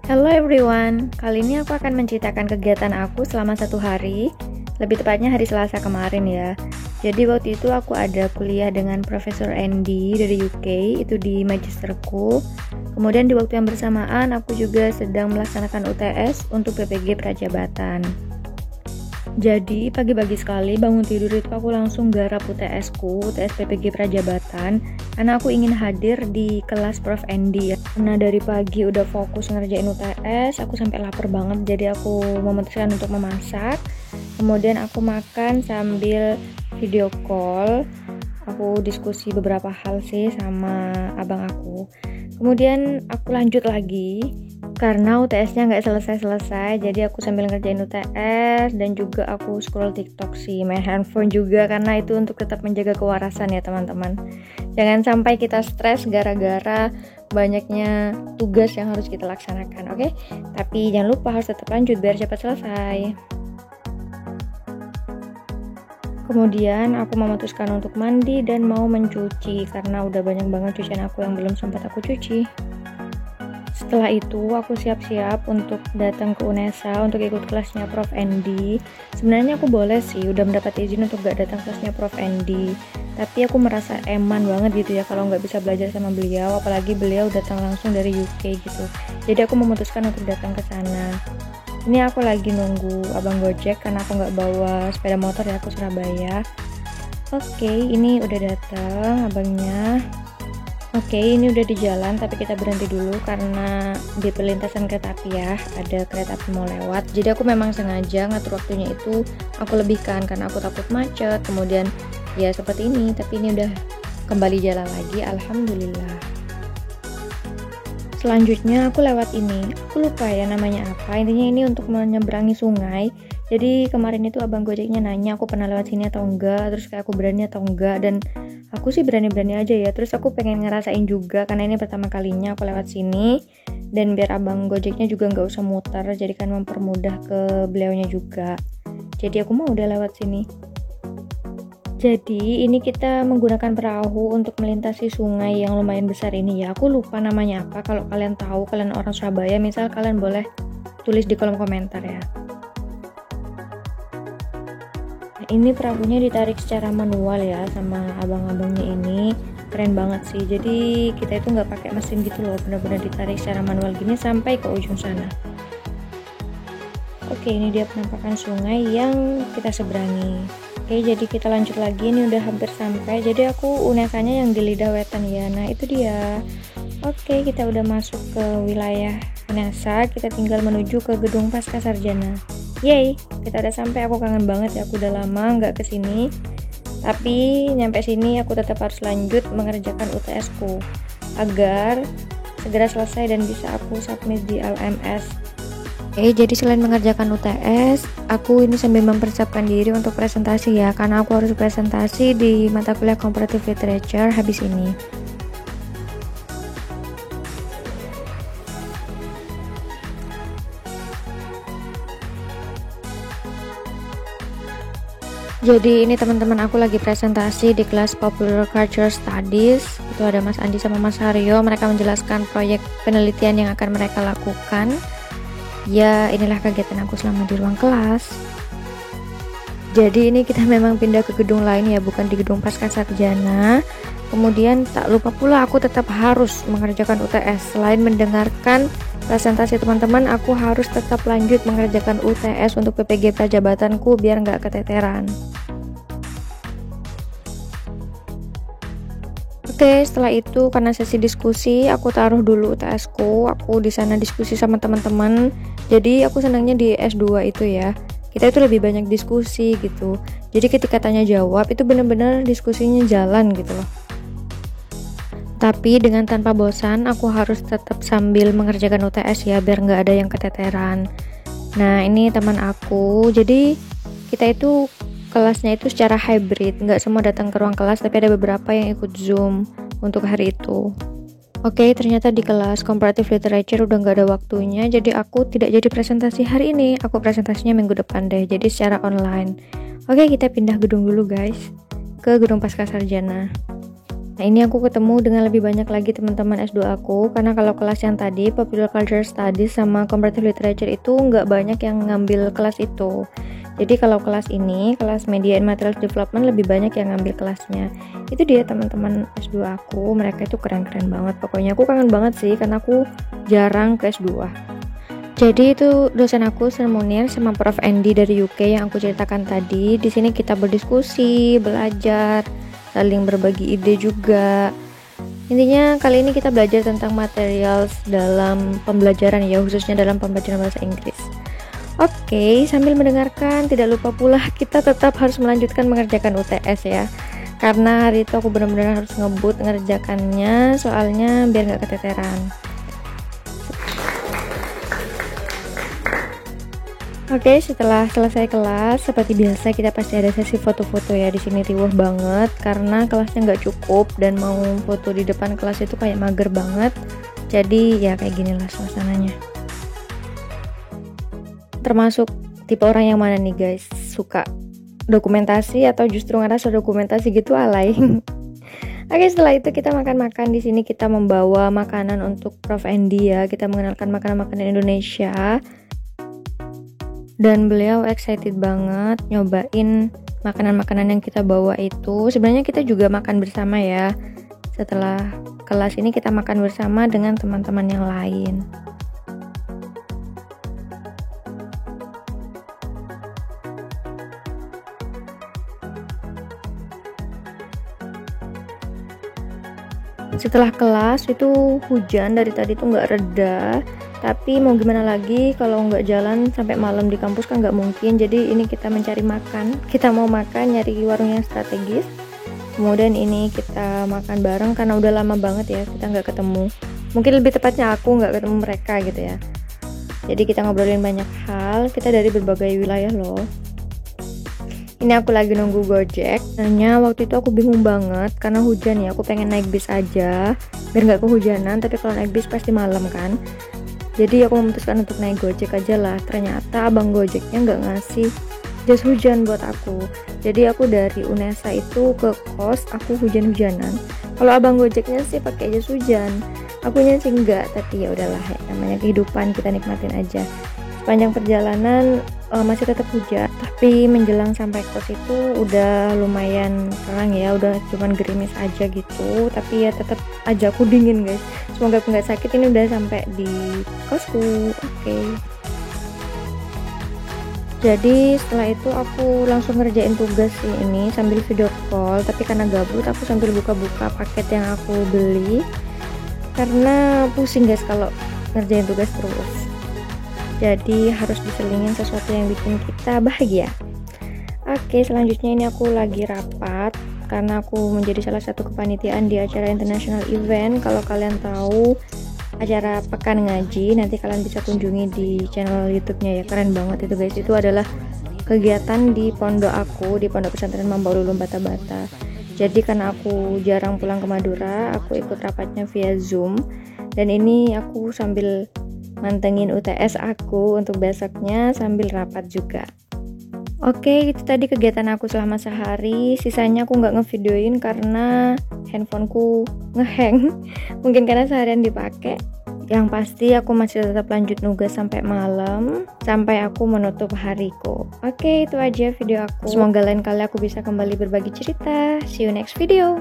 Hello everyone, kali ini aku akan menceritakan kegiatan aku selama 1 hari, lebih tepatnya hari Selasa kemarin ya. Jadi waktu itu aku ada kuliah dengan Profesor Andy dari UK, itu di magisterku. Kemudian di waktu yang bersamaan aku juga sedang melaksanakan UTS untuk PPG Prajabatan. Jadi pagi-pagi sekali bangun tidur itu aku langsung garap UTS PPG Prajabatan, karena aku ingin hadir di kelas Prof Andy ya. Karena dari pagi udah fokus ngerjain UTS, aku sampai lapar banget, jadi aku memutuskan untuk memasak. Kemudian aku makan sambil video call, aku diskusi beberapa hal sih sama abang aku. Kemudian aku lanjut lagi karena UTS-nya nggak selesai-selesai, jadi aku sambil ngerjain UTS dan juga aku scroll TikTok sih, main handphone juga, karena itu untuk tetap menjaga kewarasan ya teman-teman. Jangan sampai kita stres gara-gara banyaknya tugas yang harus kita laksanakan, oke? Tapi jangan lupa harus tetap lanjut biar cepat selesai. Kemudian aku memutuskan untuk mandi dan mau mencuci karena udah banyak banget cucian aku yang belum sempat aku cuci. Setelah itu aku siap-siap untuk datang ke UNESA untuk ikut kelasnya Prof Andy. Sebenarnya aku boleh sih, udah mendapat izin untuk gak datang kelasnya Prof Andy, tapi aku merasa eman banget gitu ya kalau nggak bisa belajar sama beliau, apalagi beliau datang langsung dari UK gitu. Jadi aku memutuskan untuk datang ke sana. Ini aku lagi nunggu abang Gojek karena aku nggak bawa sepeda motor ya, aku Surabaya. Oke, ini udah datang abangnya. Oke, ini udah di jalan, tapi kita berhenti dulu karena di perlintasan kereta api ya, ada kereta api mau lewat. Jadi aku memang sengaja ngatur waktunya itu aku lebihkan karena aku takut macet. Kemudian ya seperti ini, tapi ini udah kembali jalan lagi, alhamdulillah. Selanjutnya aku lewat ini, aku lupa ya namanya apa, intinya ini untuk menyeberangi sungai. Jadi kemarin itu abang Gojeknya nanya aku pernah lewat sini atau enggak, terus kayak aku berani atau enggak, dan aku sih berani-berani aja ya. Terus aku pengen ngerasain juga karena ini pertama kalinya aku lewat sini, dan biar abang Gojeknya juga nggak usah muter, jadi kan mempermudah ke beliaunya juga. Jadi aku mau udah lewat sini. Jadi ini kita menggunakan perahu untuk melintasi sungai yang lumayan besar ini ya. Aku lupa namanya apa, kalau kalian tahu, kalian orang Surabaya misal, kalian boleh tulis di kolom komentar ya. Ini perahunya ditarik secara manual ya sama abang-abangnya ini, keren banget sih. Jadi kita itu nggak pakai mesin gitu loh, benar-benar ditarik secara manual gini sampai ke ujung sana. Oke, ini dia penampakan sungai yang kita seberangi. Oke, jadi kita lanjut lagi, ini udah hampir sampai. Jadi aku UNESA-nya yang di Lidah Wetan ya. Nah itu dia. Oke, kita udah masuk ke wilayah UNESA, kita tinggal menuju ke gedung Pascasarjana. Yeay, kita udah sampai. Aku kangen banget ya, aku udah lama nggak kesini. Tapi nyampe sini aku tetap harus lanjut mengerjakan UTS ku agar segera selesai dan bisa aku submit di LMS. Oke, jadi selain mengerjakan UTS, aku ini sambil mempersiapkan diri untuk presentasi ya, karena aku harus presentasi di mata kuliah Comparative Literature habis ini. Jadi ini teman-teman, aku lagi presentasi di kelas Popular Cultural Studies. Itu ada Mas Andi sama Mas Haryo, mereka menjelaskan proyek penelitian yang akan mereka lakukan. Ya inilah kegiatan aku selama di ruang kelas. Jadi ini kita memang pindah ke gedung lain ya, bukan di gedung Pascasarjana. Kemudian tak lupa pula aku tetap harus mengerjakan UTS. Selain mendengarkan presentasi teman-teman, aku harus tetap lanjut mengerjakan UTS untuk PPG Prajabatanku biar nggak keteteran. Oke, setelah itu karena sesi diskusi, aku taruh dulu UTS ku. Aku di sana diskusi sama teman-teman. Jadi aku senangnya di S2 itu ya, kita itu lebih banyak diskusi gitu. Jadi ketika tanya jawab itu bener-bener diskusinya jalan gitu loh. Tapi dengan tanpa bosan, aku harus tetap sambil mengerjakan UTS ya, biar nggak ada yang keteteran. Nah ini teman aku, jadi kita itu kelasnya itu secara hybrid, nggak semua datang ke ruang kelas, tapi ada beberapa yang ikut Zoom untuk hari itu. Oke, ternyata di kelas Comparative Literature udah nggak ada waktunya, jadi aku tidak jadi presentasi hari ini, aku presentasinya minggu depan deh, jadi secara online. Oke, kita pindah gedung dulu guys, ke gedung Pascasarjana. Nah, ini aku ketemu dengan lebih banyak lagi teman-teman S2 aku, karena kalau kelas yang tadi, Popular Cultural Studies sama Comparative Literature itu nggak banyak yang ngambil kelas itu. Jadi kalau kelas ini, kelas Media and Materials Development, lebih banyak yang ngambil kelasnya. Itu dia teman-teman S2 aku, mereka itu keren-keren banget. Pokoknya aku kangen banget sih, karena aku jarang ke S2. Jadi itu dosen aku, Sir Munir, sama Prof. Andy dari UK yang aku ceritakan tadi. Di sini kita berdiskusi, belajar, saling berbagi ide juga. Intinya kali ini kita belajar tentang materials dalam pembelajaran ya, khususnya dalam pembelajaran bahasa Inggris. Oke, sambil mendengarkan tidak lupa pula kita tetap harus melanjutkan mengerjakan UTS ya. Karena hari itu aku benar-benar harus ngebut mengerjakannya, soalnya biar nggak keteteran. Oke, setelah selesai kelas, seperti biasa kita pasti ada sesi foto-foto ya. Di sini riuh banget karena kelasnya nggak cukup dan mau foto di depan kelas itu kayak mager banget. Jadi ya kayak ginilah suasananya. Termasuk tipe orang yang mana nih guys? Suka dokumentasi atau justru ngerasa dokumentasi gitu alay? Oke, setelah itu kita makan-makan. Di sini kita membawa makanan untuk Prof. Andy ya. Kita mengenalkan makanan-makanan Indonesia. Dan beliau excited banget nyobain makanan-makanan yang kita bawa itu. Sebenarnya kita juga makan bersama ya. Setelah kelas ini kita makan bersama dengan teman-teman yang lain. Setelah kelas itu hujan dari tadi tuh nggak reda. Tapi mau gimana lagi, kalau nggak jalan sampai malam di kampus kan nggak mungkin. Jadi ini kita mencari makan, kita mau makan, nyari warung yang strategis. Kemudian ini kita makan bareng karena udah lama banget ya kita nggak ketemu. Mungkin lebih tepatnya aku nggak ketemu mereka gitu ya. Jadi kita ngobrolin banyak hal, kita dari berbagai wilayah loh. Ini aku lagi nunggu Gojek. Sebenarnya waktu itu aku bingung banget karena hujan ya, aku pengen naik bis aja biar nggak kehujanan. Tapi kalau naik bis pasti malam kan. Jadi aku memutuskan untuk naik Gojek aja lah. Ternyata abang Gojeknya nggak ngasih jas hujan buat aku. Jadi aku dari Unesa itu ke kos, aku hujan-hujanan. Kalau abang Gojeknya sih pakai jas hujan, akunya sih enggak. Tapi ya udahlah ya, namanya kehidupan, kita nikmatin aja. Sepanjang perjalanan masih tetap hujan, tapi menjelang sampai kos itu udah lumayan terang ya, udah cuman gerimis aja gitu. Tapi ya tetap aja aku dingin guys. Semoga aku nggak sakit. Ini udah sampai di kosku. Oke. Jadi setelah itu aku langsung ngerjain tugas sih ini sambil video call. Tapi karena gabut aku sambil buka-buka paket yang aku beli. Karena pusing guys kalau ngerjain tugas terus. Jadi harus diselingin sesuatu yang bikin kita bahagia. Oke, selanjutnya ini aku lagi rapat karena aku menjadi salah satu kepanitiaan di acara international event. Kalau kalian tahu acara Pekan Ngaji, nanti kalian bisa kunjungi di channel YouTube-nya ya. Keren banget itu guys. Itu adalah kegiatan di pondok aku, di Pondok Pesantren Mambaul Ulum Bata-Bata. Jadi karena aku jarang pulang ke Madura, aku ikut rapatnya via Zoom. Dan ini aku sambil mantengin UTS aku untuk besoknya sambil rapat juga. Oke, itu tadi kegiatan aku selama sehari. Sisanya aku nggak ngevideoin karena handphoneku ngehang. Mungkin karena seharian dipakai. Yang pasti aku masih tetap lanjut nugas sampai malam, sampai aku menutup hariku. Oke, itu aja video aku. Semoga lain kali aku bisa kembali berbagi cerita. See you next video.